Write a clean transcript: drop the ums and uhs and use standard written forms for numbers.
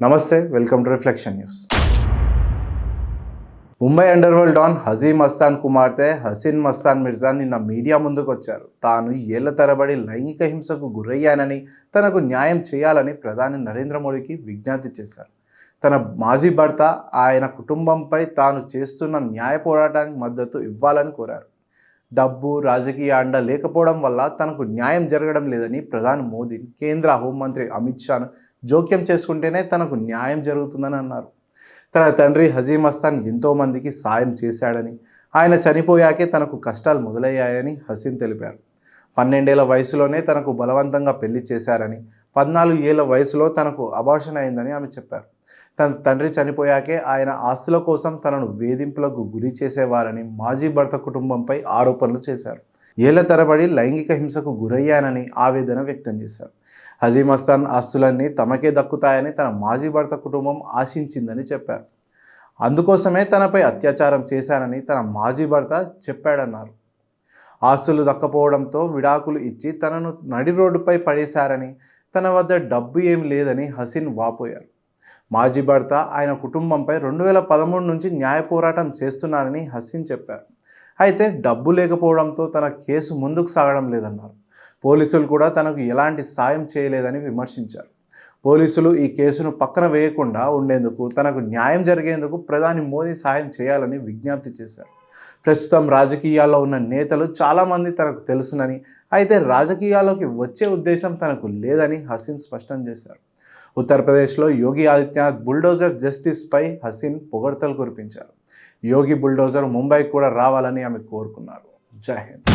నమస్తే, welcome to Reflection News. Mumbai underworld don Haji Mastan కుమార్తె హసీన్ మస్తాన్ మిర్జా నిన్న మీడియా ముందుకు వచ్చారు. తాను ఏళ్ల తరబడి లైంగిక హింసకు గురయ్యానని, తనకు న్యాయం చేయాలని ప్రధాని నరేంద్ర మోడీకి విజ్ఞప్తి చేశారు. తన మాజీ భర్త, ఆయన కుటుంబంపై తాను చేస్తున్న న్యాయ పోరాటానికి మద్దతు ఇవ్వాలని కోరారు. డబ్బు, రాజకీయ అండ లేకపోవడం వల్ల తనకు న్యాయం జరగడం లేదని ప్రధాని మోదీ కేంద్ర హోంమంత్రి అమిత్ షాను జోక్యం చేసుకుంటేనే తనకు న్యాయం జరుగుతుందని అన్నారు. తన తండ్రి హజీ మస్తాన్ ఎంతో మందికి సాయం చేశాడని, ఆయన చనిపోయాకే తనకు కష్టాలు మొదలయ్యాయని హసీన్ తెలిపారు. 12 ఏళ్ల వయసులోనే తనకు బలవంతంగా పెళ్లి చేశారని, 14 ఏళ్ల వయసులో తనకు అబార్షన్ అయిందని ఆమె చెప్పారు. తన తండ్రి చనిపోయాకే ఆయన ఆస్తుల కోసం తనను వేధింపులకు గురి చేసేవారని మాజీ భర్త కుటుంబంపై ఆరోపణలు చేశారు. ఏళ్ల తరబడి లైంగిక హింసకు గురయ్యానని ఆవేదన వ్యక్తం చేశారు. హజీ మస్తాన్ ఆస్తులన్నీ తమకే దక్కుతాయని తన మాజీ భర్త కుటుంబం ఆశించిందని చెప్పారు. అందుకోసమే తనపై అత్యాచారం చేశానని తన మాజీ భర్త చెప్పాడన్నారు. ఆస్తులు దక్కపోవడంతో విడాకులు ఇచ్చి తనను నడి రోడ్డుపై పడేశారని, తన వద్ద డబ్బు ఏమి లేదని హసీన్ వాపోయారు. మాజీ భర్త, ఆయన కుటుంబంపై 2013 నుంచి న్యాయ పోరాటం చేస్తున్నారని హసీన్ చెప్పారు. అయితే డబ్బు లేకపోవడంతో తన కేసు ముందుకు సాగడం లేదన్నారు. పోలీసులు కూడా తనకు ఎలాంటి సాయం చేయలేదని విమర్శించారు. పోలీసులు ఈ కేసును పక్కన వేయకుండా ఉండేందుకు, తనకు న్యాయం జరిగేందుకు ప్రధాని మోదీ సాయం చేయాలని విజ్ఞప్తి చేశారు. ప్రస్తుతం రాజకీయాల్లో ఉన్న నేతలు చాలామంది తనకు తెలుసునని, అయితే రాజకీయాల్లోకి వచ్చే ఉద్దేశం తనకు లేదని హసీన్ స్పష్టం చేశారు. ఉత్తరప్రదేశ్లో యోగి ఆదిత్యనాథ్ బుల్డోజర్ జస్టిస్పై హసీన్ పొగడ్తలు కురిపించారు. యోగి బుల్డోజర్ ముంబైకి కూడా రావాలని ఆమె కోరుకున్నారు. జై హింద్.